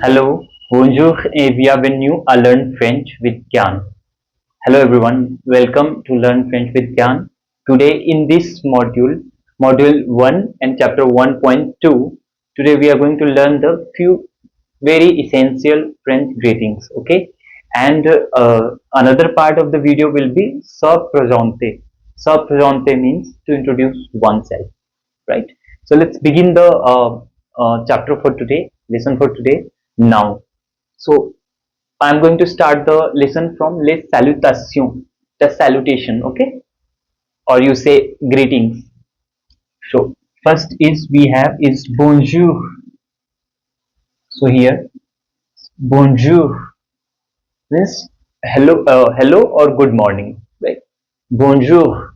Hello, bonjour et bienvenue à Learn French with Gyan. Hello everyone, welcome to Learn French with Gyan. Today in this module 1 and chapter 1.2, today we are going to learn the few very essential French greetings, okay? And another part of the video will be se présenter. Se présenter means to introduce oneself, right? So let's begin the chapter for today, lesson for today now. So I'm going to start the lesson from les salutations, the salutation, okay, or you say greetings. So first is we have is bonjour. So here bonjour means hello, hello or good morning, right? Bonjour,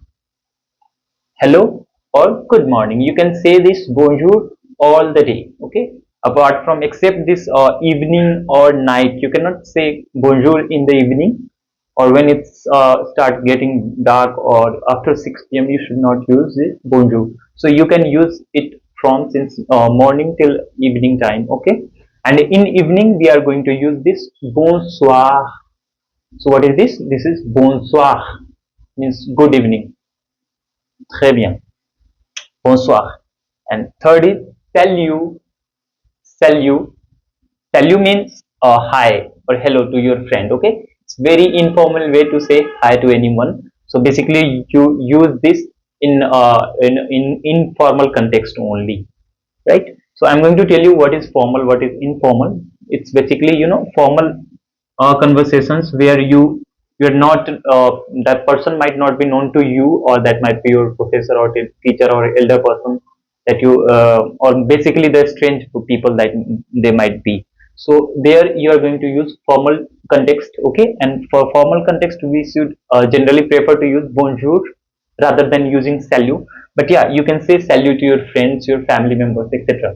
hello or good morning. You can say this bonjour all the day, okay? Apart from except this evening or night, you cannot say bonjour in the evening, or when it's start getting dark or after 6 p.m. you should not use this bonjour. So you can use it from since morning till evening time, okay? And in evening we are going to use this bonsoir. So what is this? This is bonsoir, means good evening. Très bien. Bonsoir. And third is salut. Salut. Salut means hi or hello to your friend. Okay, it's very informal way to say hi to anyone. So basically, you use this in informal context only, right? So I'm going to tell you what is formal, what is informal. It's basically formal conversations where you're not that person might not be known to you, or that might be your professor or teacher or elder person that you or basically the strange people that they might be. So there you are going to use formal context, okay? And for formal context we should generally prefer to use bonjour rather than using salut. But yeah, you can say salut to your friends, your family members, etc.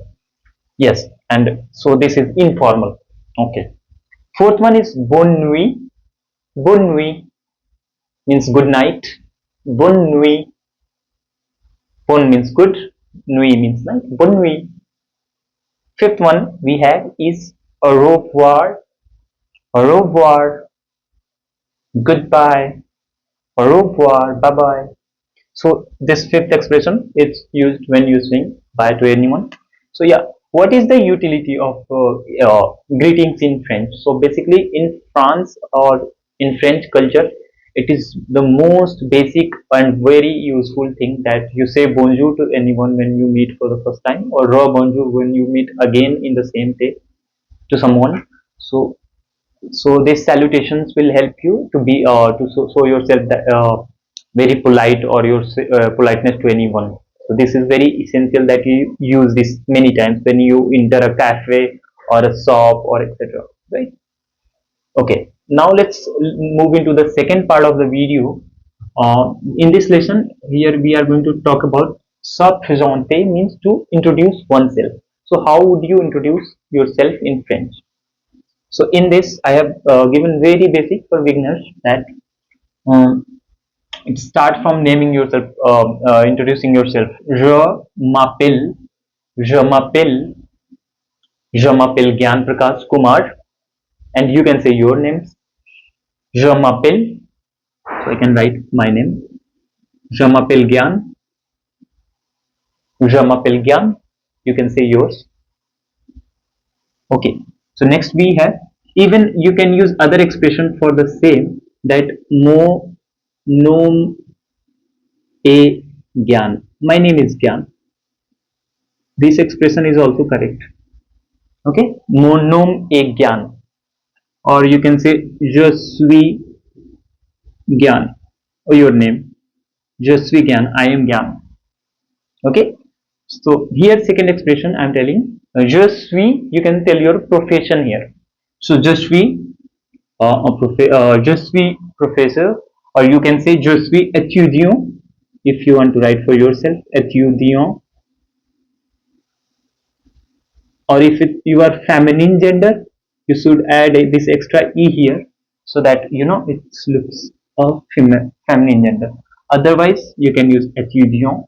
Yes, and so this is informal. Okay. Fourth one is bonne nuit. Bonne nuit means good night. Bonne nuit. Bonne means good. Nuit means night. Bonne nuit. Fifth one we have is au revoir. Au revoir. Goodbye. Au revoir. Bye bye. So this fifth expression is used when you saying bye to anyone. So yeah, what is the utility of greetings in French? So basically in France or in French culture, it is the most basic and very useful thing that you say bonjour to anyone when you meet for the first time, or bonjour when you meet again in the same day to someone. So these salutations will help you to be to show yourself that very polite, or your politeness to anyone. So this is very essential that you use this many times when you enter a cafe or a shop or etc., right? Okay, now let's move into the second part of the video. In this lesson here we are going to talk about se présenter, means to introduce oneself. So how would you introduce yourself in French? So in this I have given very basic for beginners that um, it start from naming yourself, introducing yourself. m'appelle, je m'appelle, je m'appelle Gyan Prakash Kumar, and you can say your names. Je m'appelle, so I can write my name. Je m'appelle Gyan, je m'appelle Gyan, you can say yours. Okay, so next we have, even you can use other expression for the same, that mo nom a Gyan, my name is Gyan. This expression is also correct. Okay, mon nom est Gyan, or you can say je suis Gyan, or your name, je suis Gyan, I am Gyan. Okay, so here second expression I am telling, je suis, you can tell your profession here. So je suis je suis professor, or you can say je suis étudiant if you want to write for yourself, étudiant. Or if you are feminine gender, you should add this extra e here, so that it looks a feminine gender. Otherwise you can use étudiant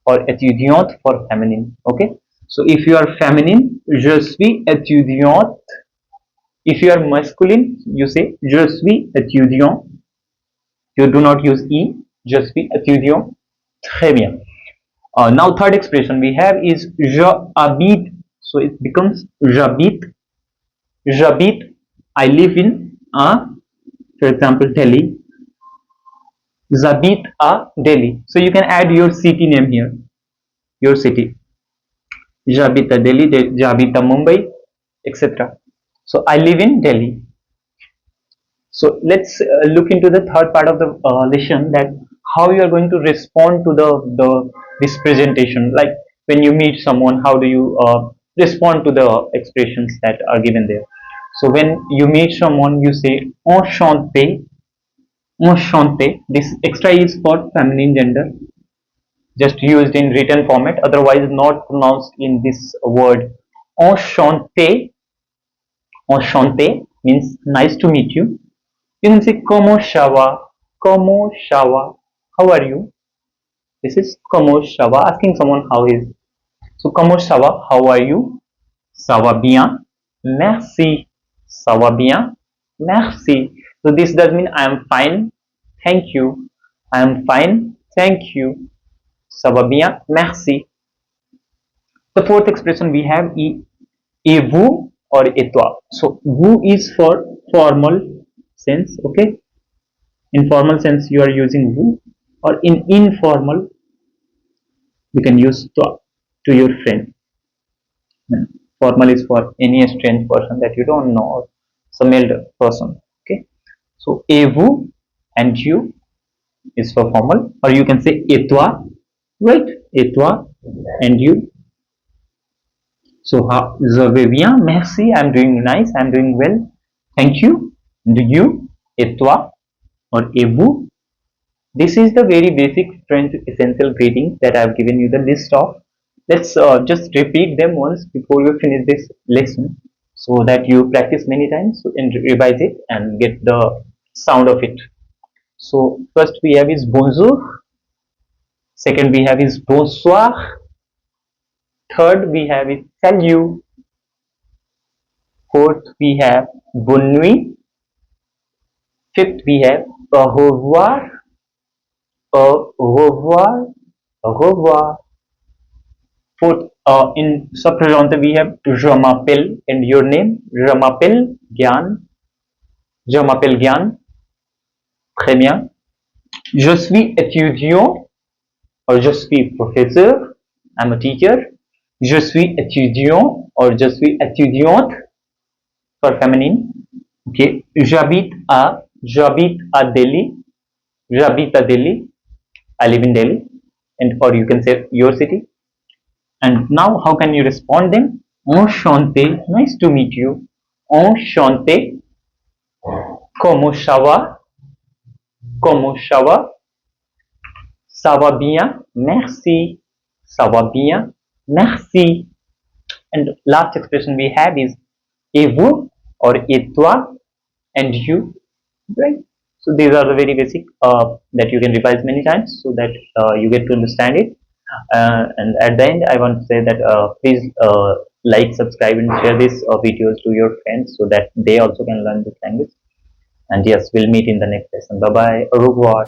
or étudiante for feminine. Okay, So if you are feminine, je suis étudiante. If you are masculine, you say je suis étudiant. You do not use e. Je suis étudiant. Très bien. Now third expression we have is je habite. So it becomes j'habite. J'habite. I live in for example, Delhi. J'habite à Delhi. So you can add your city name here. Your city. J'habite à Delhi. J'habite à Mumbai, etc. So I live in Delhi. So let's look into the third part of the lesson, that how you are going to respond to the this presentation. Like when you meet someone, how do you respond to the expressions that are given there? So when you meet someone, you say enchanté, enchanté. This extra is for feminine gender, just used in written format, otherwise not pronounced in this word. Enchanté, enchanté means nice to meet you. You can say como shava, como shava. How are you? This is como shava, asking someone how is. So como shava, how are you? Ça va bien, merci. Ça va bien, merci. So this does mean I am fine, thank you. I am fine, thank you. Ça va bien, merci. The fourth expression we have is et vous or et toi. So vous is for formal sense, okay? In formal sense you are using vous, or in informal you can use toi to your friend. Formal is for any strange person that you don't know, or some elder person, okay? So et vous and you is for formal, or you can say et toi, right? Et toi and you. So je vais bien, merci, I'm doing nice, I'm doing well, thank you. Do you, et toi, or et vous. This is the very basic French essential greetings that I have given you the list of. Let's just repeat them once before you finish this lesson, so that you practice many times and revise it and get the sound of it. So first we have is bonjour, second we have is bonsoir, third we have is salut, fourth we have bonne nuit, fifth we have au revoir, au revoir, au revoir. Fourth, in subprojective we have je m'appelle and your name. Je m'appelle Gyan. Je m'appelle Gyan. Très bien. Je suis étudiant, or je suis professeur. I'm a teacher. Je suis étudiant, or je suis étudiante for feminine. Okay. J'habite à Delhi. J'habite à Delhi. I live in Delhi, and or you can say your city. And now how can you respond them? Enchanté, nice to meet you. Enchanté. Como ça va? Como ça va? Ça va bien, merci. Ça va bien, merci. And last expression we have is et vous or et toi and you, right? So these are the very basic that you can revise many times, so that you get to understand it. And at the end I want to say that please like, subscribe and share these videos to your friends, so that they also can learn this language. And yes, we'll meet in the next lesson. Bye bye, au revoir.